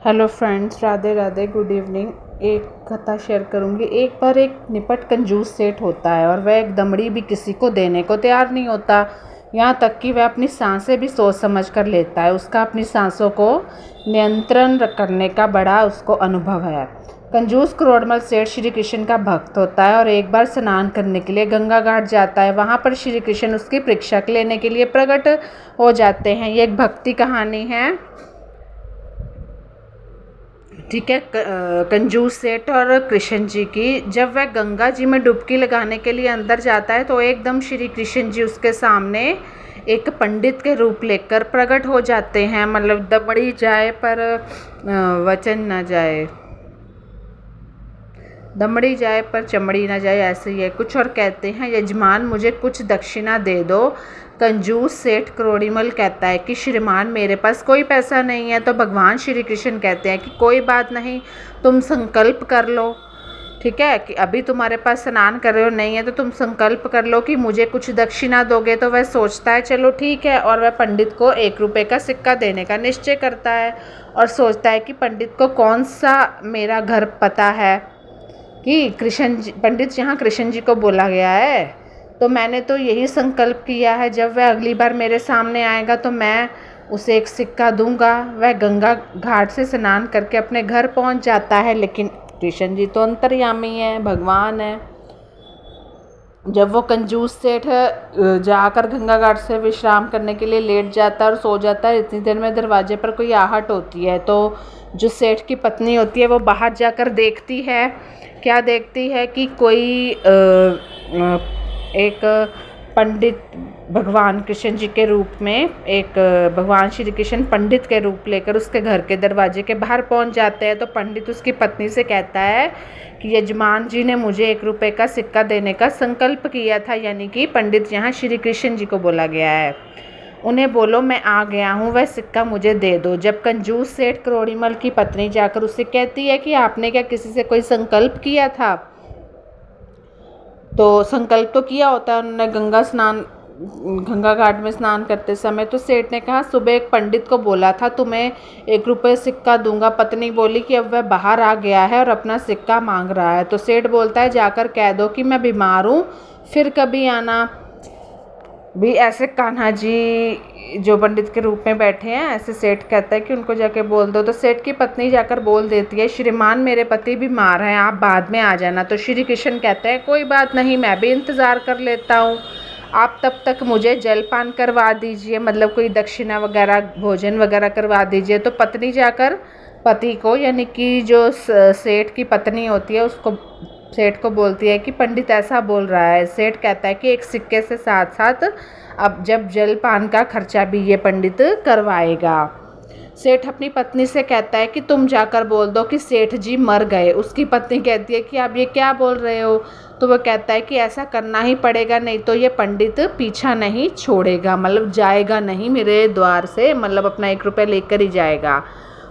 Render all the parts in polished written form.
Hello friends, Radhe Radhe, good evening. एक कथा share करूंगी। एक बार एक निपट कंजूस सेठ होता है और वह एक दमड़ी भी किसी को देने को तैयार नहीं होता। यहाँ तक कि वह अपनी सांसें भी सोच समझ कर लेता है। उसका अपनी सांसों को नियंत्रण करने का बड़ा उसको अनुभव है। कंजूस करोड़मल सेठ श्री कृष्ण का भक्त होता है और एक बार स्नान करने के लिए गंगा घाट जाता है। वहाँ पर श्री कृष्ण उसकी परीक्षा लेने के लिए प्रकट हो जाते हैं। ये एक भक्ति कहानी है, ठीक है। कंजूस सेठ और कृष्ण जी की। जब वह गंगा जी में डुबकी लगाने के लिए अंदर जाता है तो एकदम श्री कृष्ण जी उसके सामने एक पंडित के रूप लेकर प्रकट हो जाते हैं। मतलब दमड़ी जाए पर वचन न जाए, दमड़ी जाए पर चमड़ी न जाए, ऐसे ही है कुछ। और कहते हैं, यजमान मुझे कुछ दक्षिणा दे दो। कंजूस सेठ करोड़ीमल कहता है कि श्रीमान मेरे पास कोई पैसा नहीं है। तो भगवान श्री कृष्ण कहते हैं कि कोई बात नहीं, तुम संकल्प कर लो, ठीक है, कि अभी तुम्हारे पास स्नान कर रहे हो नहीं है तो तुम संकल्प कर लो कि मुझे कुछ दक्षिणा दोगे। तो वह सोचता है चलो ठीक है, और वह पंडित को 1 रुपये का सिक्का देने का निश्चय करता है और सोचता है कि पंडित को कौन सा मेरा घर पता है कि कृष्ण जी, पंडित यहाँ कृष्ण जी को बोला गया है। तो मैंने तो यही संकल्प किया है, जब वह अगली बार मेरे सामने आएगा तो मैं उसे एक सिक्का दूंगा। वह गंगा घाट से स्नान करके अपने घर पहुंच जाता है, लेकिन कृष्ण जी तो अंतर्यामी है, भगवान है। जब वो कंजूस सेठ जाकर गंगा घाट से विश्राम करने के लिए लेट जाता है और सो जाता है, इतनी देर में दरवाजे पर कोई आहट होती है। तो जो सेठ की पत्नी होती है वो बाहर जाकर देखती है। क्या देखती है कि कोई एक पंडित भगवान कृष्ण जी के रूप में, एक भगवान श्री कृष्ण पंडित के रूप लेकर उसके घर के दरवाजे के बाहर पहुंच जाते हैं। तो पंडित उसकी पत्नी से कहता है कि यजमान जी ने मुझे 1 रुपये का सिक्का देने का संकल्प किया था, यानी कि पंडित यहाँ श्री कृष्ण जी को बोला गया है। उन्हें बोलो मैं आ गया हूँ, वह सिक्का मुझे दे दो। जब कंजूस सेठ करोड़ीमल की पत्नी जाकर उससे कहती है कि आपने क्या किसी से कोई संकल्प किया था, तो संकल्प तो किया होता है उन्होंने गंगा घाट में स्नान करते समय। तो सेठ ने कहा सुबह एक पंडित को बोला था तुम्हें 1 रुपये सिक्का दूंगा। पत्नी बोली कि अब वह बाहर आ गया है और अपना सिक्का मांग रहा है। तो सेठ बोलता है जाकर कह दो कि मैं बीमार हूँ, फिर कभी आना। भी ऐसे कान्हा जी जो पंडित के रूप में बैठे हैं, ऐसे सेठ कहता है कि उनको जाके बोल दो। तो सेठ की पत्नी जाकर बोल देती है श्रीमान मेरे पति बीमार हैं, आप बाद में आ जाना। तो श्री कृष्ण कहते हैं कोई बात नहीं, मैं भी इंतज़ार कर लेता हूँ, आप तब तक मुझे जलपान करवा दीजिए, मतलब कोई दक्षिणा वगैरह भोजन वगैरह करवा दीजिए। तो पत्नी जाकर पति को, यानी कि जो सेठ की पत्नी होती है उसको, सेठ को बोलती है कि पंडित ऐसा बोल रहा है। सेठ कहता है कि एक सिक्के से साथ साथ अब जब जलपान का खर्चा भी ये पंडित करवाएगा। सेठ अपनी पत्नी से कहता है कि तुम जाकर बोल दो कि सेठ जी मर गए। उसकी पत्नी कहती है कि आप ये क्या बोल रहे हो। तो वो कहता है कि ऐसा करना ही पड़ेगा, नहीं तो ये पंडित पीछा नहीं छोड़ेगा, मतलब जाएगा नहीं मेरे द्वार से, मतलब अपना 1 रुपये लेकर ही जाएगा।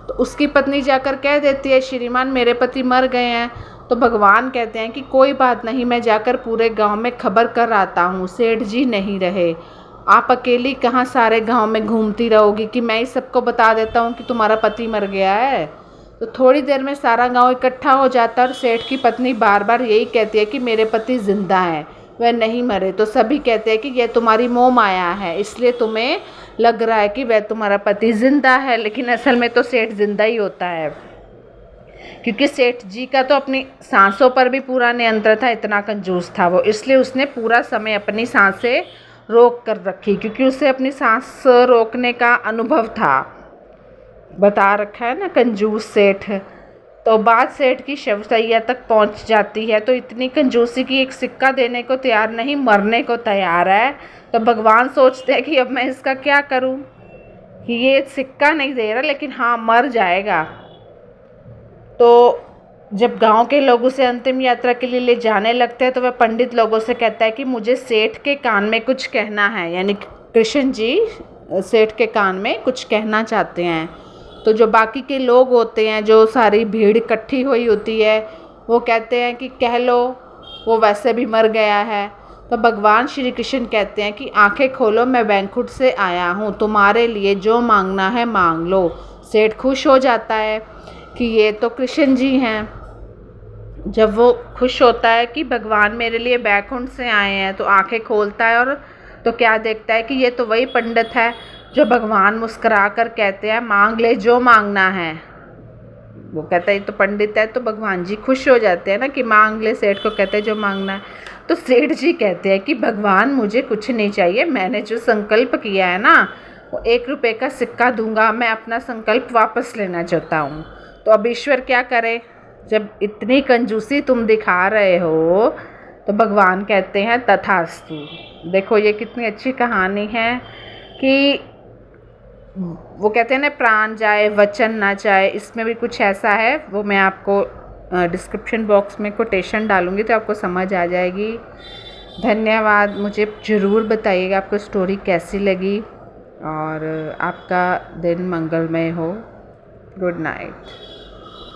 तो उसकी पत्नी जाकर कह देती है श्रीमान मेरे पति मर गए हैं। तो भगवान कहते हैं कि कोई बात नहीं, मैं जाकर पूरे गांव में खबर कर आता हूँ, सेठ जी नहीं रहे। आप अकेली कहाँ सारे गांव में घूमती रहोगी कि मैं ही सबको बता देता हूँ कि तुम्हारा पति मर गया है। तो थोड़ी देर में सारा गांव इकट्ठा हो जाता है और सेठ की पत्नी बार बार यही कहती है कि मेरे पति जिंदा हैं, वह नहीं मरे। तो सभी कहते हैं कि यह तुम्हारी मोह माया है, इसलिए तुम्हें लग रहा है कि वह तुम्हारा पति जिंदा है, लेकिन असल में तो सेठ जिंदा ही होता है। क्योंकि सेठ जी का तो अपनी सांसों पर भी पूरा नियंत्रण था, इतना कंजूस था वो, इसलिए उसने पूरा समय अपनी सांसें रोक कर रखी, क्योंकि उसे अपनी सांस रोकने का अनुभव था। बता रखा है ना कंजूस सेठ। तो बात सेठ की शवशैया तक पहुंच जाती है। तो इतनी कंजूसी की एक सिक्का देने को तैयार नहीं, मरने को तैयार है। तो भगवान सोचते हैं कि अब मैं इसका क्या करूं, कि ये सिक्का नहीं दे रहा लेकिन हाँ मर जाएगा। तो जब गांव के लोग उसे अंतिम यात्रा के लिए ले जाने लगते हैं तो वह पंडित लोगों से कहता है कि मुझे सेठ के कान में कुछ कहना है, यानी कृष्ण जी सेठ के कान में कुछ कहना चाहते हैं। तो जो बाकी के लोग होते हैं, जो सारी भीड़ इकट्ठी हुई होती है, वो कहते हैं कि कह लो, वो वैसे भी मर गया है। तो भगवान श्री कृष्ण कहते हैं कि आंखें खोलो, मैं बैंकुट से आया हूँ, तुम्हारे लिए जो मांगना है मांग लो। सेठ खुश हो जाता है कि ये तो कृष्ण जी हैं। जब वो खुश होता है कि भगवान मेरे लिए बैकुंठ से आए हैं, तो आंखें खोलता है और तो क्या देखता है कि ये तो वही पंडित है जो भगवान मुस्कुरा कर कहते हैं मांग ले जो मांगना है। वो कहता है ये तो पंडित है, तो भगवान जी खुश हो जाते हैं ना कि मांग ले, सेठ को कहते हैं जो मांगना है। तो सेठ जी कहते हैं कि भगवान मुझे कुछ नहीं चाहिए, मैंने जो संकल्प किया है ना वो 1 रुपये का सिक्का दूंगा, मैं अपना संकल्प वापस लेना चाहता हूँ। तो अब ईश्वर क्या करे, जब इतनी कंजूसी तुम दिखा रहे हो, तो भगवान कहते हैं तथास्तु। देखो ये कितनी अच्छी कहानी है कि वो कहते हैं ना प्राण जाए वचन ना जाए, इसमें भी कुछ ऐसा है। वो मैं आपको डिस्क्रिप्शन बॉक्स में कोटेशन डालूँगी तो आपको समझ आ जाएगी। धन्यवाद। मुझे ज़रूर बताइएगा आपको स्टोरी कैसी लगी और आपका दिन मंगलमय हो। Good night.